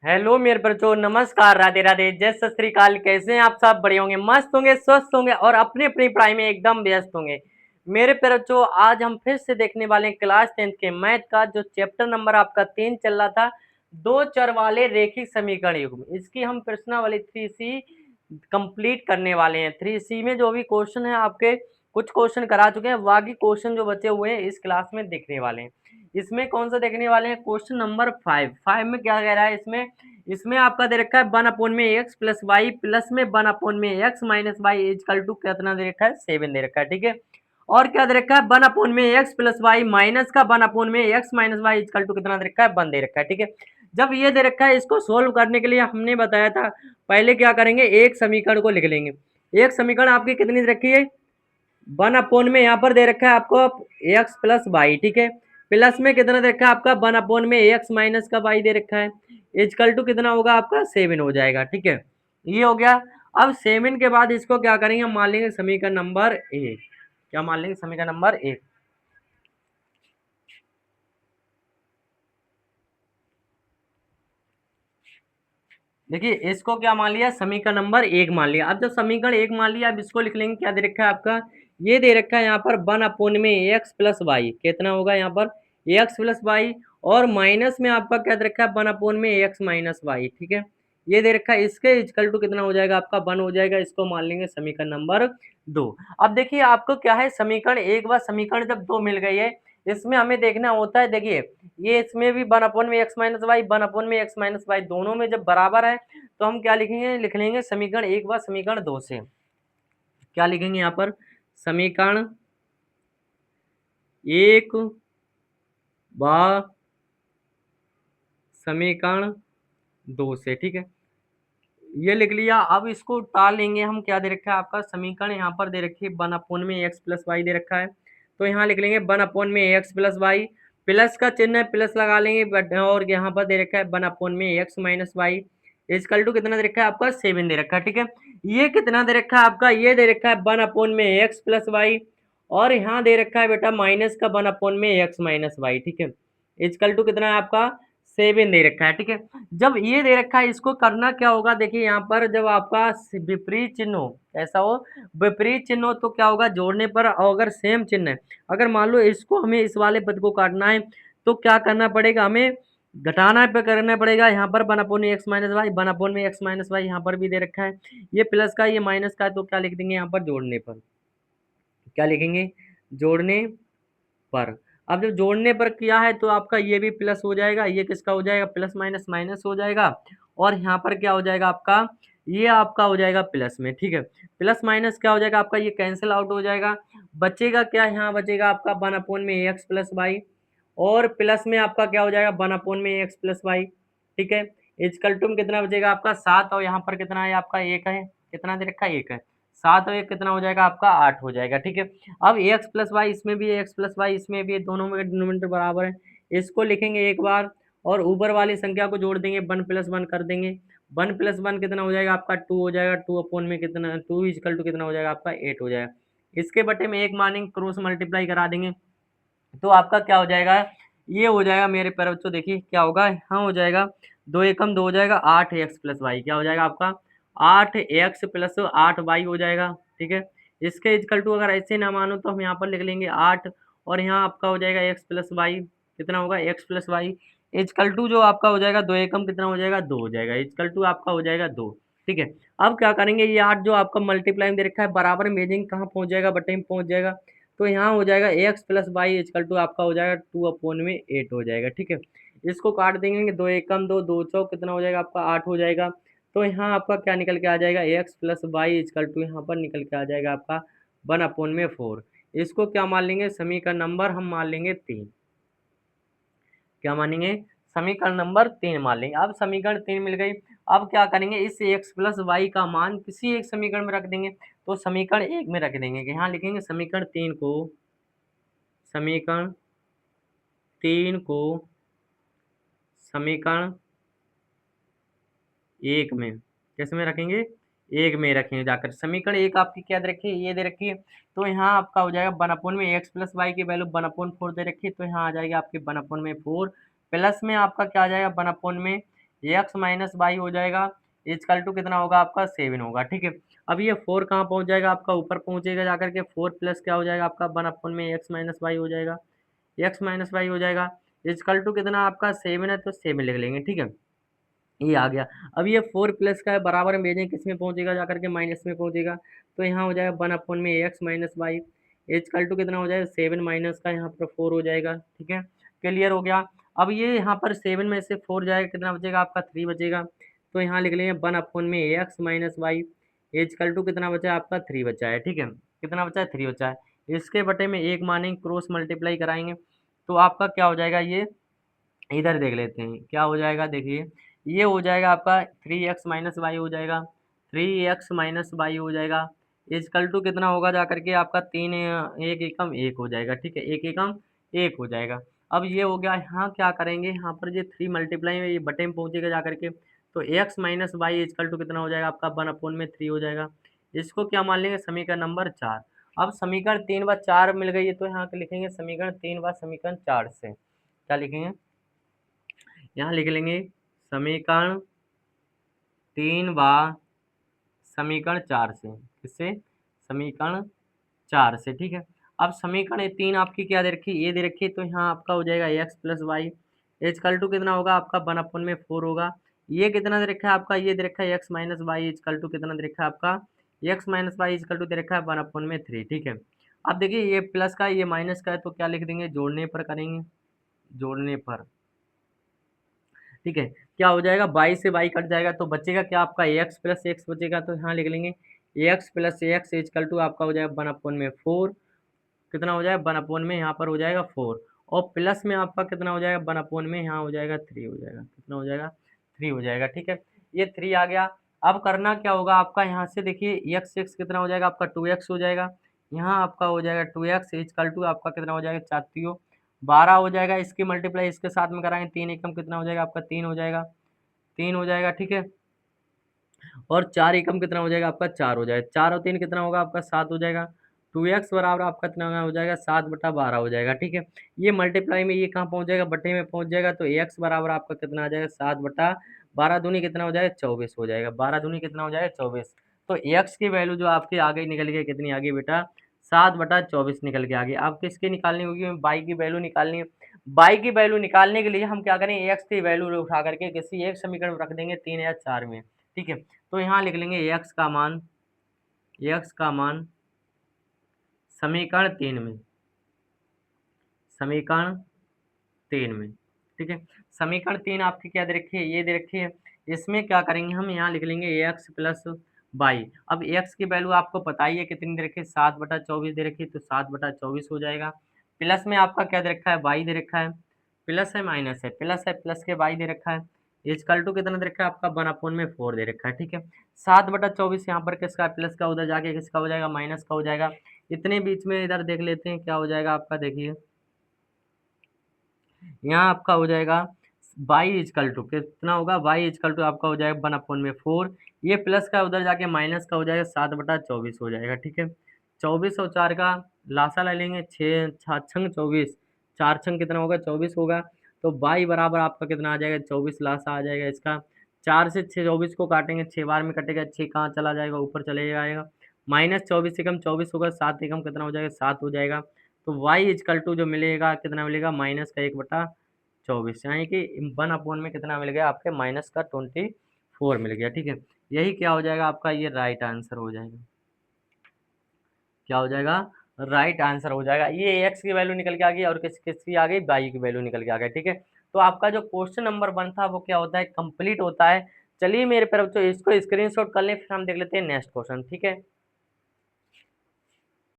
Hello मेरे बच्चों, नमस्कार, राधे राधे, जय सत श्री अकाल। कैसे हैं आप? सब बढ़िया होंगे, मस्त होंगे, स्वस्थ होंगे और अपनी अपनी पढ़ाई में एकदम व्यस्त होंगे। मेरे प्यारे बच्चों, आज हम फिर से देखने वाले हैं क्लास 10th के मैथ का जो चैप्टर नंबर आपका 3 चल रहा था, दो चर वाले रेखिक समीकरण युग्म। इसकी हम प्रश्नावली 3C कंप्लीट करने वाले हैं। 3C में जो भी क्वेश्चन है आपके कुछ क्वेश्चन करा चुके हैं, बाकी क्वेश्चन जो बचे हुए हैं इस क्लास में देखने वाले हैं। इसमें कौन सा देखने वाले हैं? क्वेश्चन नंबर 5 में क्या कह रहा है? इसमें आपका दे रखा है 1/x प्लस वाई प्लस में 1/x minus Y is equal to कितना दे रखा है? 7 दे रखा है। ठीक है। और क्या दे रखा है? 1/x प्लस वाई माइनस का 1/x minus Y is equal to कितना दे रखा है? 1 दे रखा है। ठीक है। जब ये दे रखा है, इसको सोल्व करने के लिए हमने बताया था पहले क्या करेंगे, एक समीकरण को लिख लेंगे। एक समीकरण आपकी कितनी दे रखी है? 1 में यहाँ पर दे रखा है आपको एक्स प्लस वाई। ठीक है। प्लस में कितना दे रखा है आपका? 1 में एक्स माइनस का वाई दे रखा है। इजकल टू कितना होगा आपका? 7 हो जाएगा। ठीक है, ये हो गया। अब 7 के बाद इसको क्या करेंगे? हम मान लेंगे समीकरण नंबर 1। क्या मान लेंगे? समीकरण नंबर 1। देखिए, इसको क्या मान लिया? समीकरण नंबर 1 मान लिया। अब जब समीकरण 1 मान लिया, अब इसको लिख लेंगे। क्या दे रखा है आपका? ये दे रखा है यहाँ पर 1/x प्लस वाई। कितना होगा यहाँ पर? X plus Y. और माइनस में आपका क्या दे रखा है? 1/x minus Y. ठीक है, ये दे रखा है। इसके इक्वल टू कितना हो जाएगा आपका? 1 हो जाएगा। इसको मान लेंगे समीकरण नंबर 2। अब देखिए, आपको क्या है, समीकरण 1 व समीकरण जब 2 मिल गई है, इसमें हमें देखना होता है। देखिए, ये इसमें भी 1/x minus Y 1/x minus Y दोनों में जब बराबर है, तो हम क्या लिखेंगे? लिख लेंगे समीकरण 1 व समीकरण 2 से। क्या लिखेंगे यहाँ पर? समीकरण 1 व समीकरण 2 से। ठीक है, ये लिख लिया। अब इसको टाल लेंगे हम। क्या दे रखा है आपका? समीकरण यहाँ पर दे रखी है 1/x प्लस वाई दे रखा है, तो यहाँ लिख लेंगे 1/x प्लस वाई। प्लस का चिन्ह है, प्लस लगा लेंगे। बट और यहाँ पर दे रखा है 1/x minus Y is equal to कितना दे रखा है आपका? 7 दे रखा है। ठीक है, ये कितना दे रखा है आपका? ये दे रखा है 1/x प्लस वाई। और यहाँ दे रखा है बेटा माइनस का 1/x माइनस वाई। ठीक है, इजकल टू कितना है आपका? 7 दे रखा है। ठीक है, जब ये दे रखा है, इसको करना क्या होगा? देखिए, यहाँ पर जब आपका विपरीत चिन्ह हो, ऐसा हो विपरीत चिन्ह हो, तो क्या होगा? जोड़ने पर। और अगर सेम चिन्ह है, अगर मान लो इसको हमें इस वाले पद को काटना है, तो क्या करना पड़ेगा? हमें घटाना पे करना पड़ेगा। यहाँ पर 1/x minus Y 1/x minus Y यहाँ पर भी दे रखा है। ये प्लस का, ये माइनस का है, तो क्या लिख देंगे यहाँ पर? जोड़ने पर। क्या लिखेंगे? जोड़ने पर। अब जब जोड़ने पर किया है, तो आपका ये भी प्लस हो जाएगा। ये किसका हो जाएगा? प्लस माइनस माइनस हो जाएगा। और यहाँ पर क्या हो जाएगा आपका? ये आपका हो जाएगा प्लस में। ठीक है, प्लस माइनस क्या हो जाएगा आपका? ये कैंसिल आउट हो जाएगा। बचेगा क्या? यहाँ बचेगा आपका 1/x प्लस वाई। और प्लस में आपका क्या हो जाएगा? 1/x plus Y. ठीक है, इजकल टू में कितना बचेगा आपका? 7। और यहाँ पर कितना है आपका? 1 है। कितना दे रखा है? 1 है। 7 और 1 कितना हो जाएगा आपका? 8 हो जाएगा। ठीक है, अब एक्स प्लस वाई इसमें भी है, एक्स प्लस वाई इसमें भी है, दोनों में डिनोमिनेटर बराबर है। इसको लिखेंगे एक बार, और ऊपर वाली संख्या को जोड़ देंगे, 1+1 कर देंगे। 1+1 कितना हो जाएगा आपका? 2 हो जाएगा। 2 अपॉन में कितना? 2 इजकल टू कितना हो जाएगा आपका? 8 हो जाएगा। इसके बटे में 1 मानेंगे, क्रॉस मल्टीप्लाई करा देंगे, तो आपका क्या हो जाएगा? ये हो जाएगा मेरे प्यारे बच्चों। देखिए क्या होगा, हाँ हो जाएगा। 2 एकम 2 हो जाएगा, 8x प्लस वाई क्या हो जाएगा आपका? 8x प्लस 8y हो जाएगा। ठीक है, इसके इजकल टू अगर ऐसे ना मानो, तो हम यहाँ पर लिख लेंगे 8। और यहाँ आपका हो जाएगा x प्लस वाई। कितना होगा? x plus Y is equal to जो आपका हो जाएगा 2 एकम कितना हो जाएगा? 2 हो जाएगा। इजकल टू आपका हो जाएगा 2। ठीक है, अब क्या करेंगे? ये 8 जो आपका मल्टीप्लाई में दे रखा है, बराबर मेजिंग कहाँ पहुंच जाएगा? बटे में पहुंच जाएगा। तो यहाँ हो जाएगा X plus Y is equal to आपका हो जाएगा 2 अपॉन में 8 हो जाएगा। ठीक है, इसको काट देंगे। 2 एकम 2, 2 चौक कितना हो जाएगा आपका? 8 हो जाएगा। तो यहाँ आपका क्या निकल के आ जाएगा? X plus Y is equal to यहाँ पर निकल के आ जाएगा आपका 1/4। इसको क्या मान लेंगे? समीकरण नंबर हम मान लेंगे 3। क्या मानेंगे? समीकरण नंबर 3 मान लेंगे। अब समीकरण 3 मिल गई। अब क्या करेंगे? इस एक्स प्लस वाई का मान किसी एक समीकरण में रख देंगे। तो समीकरण 1 में रख देंगे। यहाँ लिखेंगे समीकरण 3 को, समीकरण 3 को समीकरण 1 में, किस में रखेंगे? 1 में रखेंगे जाकर। समीकरण 1 आपकी क्या दे रखी है? ये दे रखी है। तो यहाँ आपका हो जाएगा 1 में एक्स प्लस वाई की वैल्यू 1/4 दे रखी है, तो यहाँ आ जाएगी आपकी 1/4 प्लस में आपका क्या आ जाएगा? 1/, एक्स माइनस वाई हो जाएगा इजकल टू कितना होगा आपका 7 होगा, ठीक है। अब ये 4 कहाँ पहुंच जाएगा आपका, ऊपर पहुंचेगा जाकर के 4 प्लस क्या हो जाएगा आपका 1 में एक्स माइनस वाई हो जाएगा, एक्स माइनस वाई हो जाएगा इजकल टू कितना आपका 7 है तो 7 लिख लेंगे, ठीक है। ये आ गया। अब ये 4 प्लस का है बराबर में भेजें किस में पहुंचेगा जाकर के माइनस में पहुंचेगा, तो यहाँ हो जाएगा 1 में X minus Y is equal to कितना हो जाएगा 7 माइनस का यहाँ पर 4 हो जाएगा, ठीक है। क्लियर हो गया। अब ये यहाँ पर 7 में से 4 जाएगा कितना बचेगा आपका 3 बचेगा, तो यहाँ लिख लेंगे 1 में X minus Y is equal to कितना बचा है आपका 3 बचा है, ठीक है। कितना बचा है 3 बचा है। इसके बटे में एक मानेंगे क्रॉस मल्टीप्लाई कराएंगे तो आपका क्या हो जाएगा, ये इधर देख लेते हैं क्या हो जाएगा, देखिए ये हो जाएगा आपका 3x माइनस वाई हो जाएगा, 3x माइनस वाई हो जाएगा इजकल टू कितना होगा जा करके आपका 3 एक एकम 1 हो जाएगा, ठीक है, एक एकम 1 हो जाएगा। अब ये हो गया, यहाँ क्या करेंगे, यहाँ पर ये 3 मल्टीप्लाई में ये बटे में पहुंचेगा जा करके, तो x minus Y is equal to कितना हो जाएगा आपका 1/3 हो जाएगा। इसको क्या मान लेंगे, समीकरण नंबर 4। अब समीकरण 3 व 4 मिल गई है तो यहाँ के लिखेंगे समीकरण 3 व समीकरण 4 से क्या लिखेंगे, यहाँ लिख लेंगे समीकरण 3 व समीकरण 4 से, किससे, समीकरण 4 से, ठीक है। अब समीकरण 3 आपकी क्या दे रखी है, ये दे रखी है, तो यहाँ आपका हो जाएगा X plus Y is equal to कितना होगा आपका 1/4 होगा। ये कितना दे रखा है आपका, ये दे रखा है x minus Y is equal to कितना दे रखा है आपका, x minus Y is equal to दे रखा है 1/3, ठीक है। अब देखिए ये प्लस का है, ये माइनस का है, तो क्या लिख देंगे, जोड़ने पर करेंगे, जोड़ने पर, ठीक है। क्या हो जाएगा, बाई से बाई कट जाएगा तो बचेगा क्या आपका एक्स प्लस एक्स बचेगा, तो यहाँ लिख लेंगे X plus X is equal to आपका हो जाएगा 1/4, कितना हो जाएगा 1/4 में यहाँ पर हो जाएगा 4, और प्लस में आपका कितना हो जाएगा 1/4 में यहाँ हो जाएगा 3 हो जाएगा, कितना हो जाएगा 3 हो जाएगा, ठीक है। ये 3 आ गया। अब करना क्या होगा आपका, यहाँ से देखिए एक्स एक्स कितना हो जाएगा आपका 2x हो जाएगा, यहाँ आपका हो जाएगा 2x इजकल टू आपका कितना हो जाएगा 4 12 हो जाएगा, इसकी मल्टीप्लाई इसके साथ में कराएंगे 3 एकम कितना हो जाएगा आपका 3 हो जाएगा, 3 हो जाएगा, ठीक है। और 4 एकम कितना हो जाएगा आपका 4 हो जाएगा, 4 और 3 कितना होगा आपका 7 हो जाएगा, 2x बराबर आपका कितना हो जाएगा 7/12 हो जाएगा, ठीक है। ये मल्टीप्लाई में ये कहाँ पहुंच जाएगा, बटे में पहुंच जाएगा, तो x बराबर आपका कितना आ जाएगा 7/12 दूनी कितना हो जाएगा 24 हो जाएगा, 12 दूनी कितना हो जाएगा 24। तो x की वैल्यू जो आपकी आ गई निकल गई, कितनी आ गई बेटा 7/24 निकल के आ गई। अब किसकी निकालनी होगी, y की वैल्यू निकालनी है। y की वैल्यू निकालने के लिए हम क्या करें, x की वैल्यू उठा करके किसी एक समीकरण में रख देंगे 3 या 4 में, ठीक है। तो यहाँ लिख लेंगे x का मान, x का मान समीकरण 3 में, समीकरण 3 में, ठीक है। समीकरण 3 आपकी क्या दे रखी है, ये दे रखी है। इसमें क्या करेंगे हम, यहाँ लिख लेंगे x प्लस वाई। अब x की वैल्यू आपको पता ही है कितनी दे रखी है, 7/24 दे रखी है, तो 7/24 हो जाएगा। प्लस में आपका क्या दे रखा है, y दे रखा है, प्लस है माइनस है, प्लस है प्लस के y दे रखा है इजकल टू कितना दे रखा है आपका 1/4 दे रखा है, ठीक है। 7/24 यहाँ पर किसका प्लस का, उधर जाके किसका हो जाएगा माइनस का हो जाएगा। इतने बीच में इधर देख लेते हैं क्या हो जाएगा आपका, देखिए यहाँ आपका हो जाएगा y इजकल टू कितना होगा, y इजकल टू आपका हो जाएगा 1/4, ये प्लस का उधर जाके माइनस का हो जाएगा 7/24 हो जाएगा, ठीक है। 24 और 4 का लासा ले लेंगे, 6 छंग 24, 4 छंग कितना होगा 24 होगा, तो y बराबर आपका कितना आ जाएगा 24 लासा आ जाएगा इसका। 4 से 6 24 को काटेंगे, 6 बार में कटेगा, 6 कहाँ चला जाएगा ऊपर चले जाएगा, -24 एकम 24 होगा, 7 एकम कितना हो जाएगा 7 हो जाएगा। तो y इजकल टू जो मिलेगा कितना मिलेगा, माइनस का 1/24, यानी कि 1/में कितना मिल गया आपके माइनस का 24 मिल गया, ठीक है। यही क्या हो जाएगा आपका, ये राइट आंसर हो जाएगा, क्या हो जाएगा राइट आंसर हो जाएगा। ये x की वैल्यू निकल के आ गई और किसकी आ गई, y की वैल्यू निकल के आ गई, ठीक है। तो आपका जो क्वेश्चन नंबर 1 था वो क्या होता है, कंप्लीट होता है। चलिए मेरे तरफ से इसको स्क्रीनशॉट कर लें, फिर हम देख लेते हैं नेक्स्ट क्वेश्चन, ठीक है।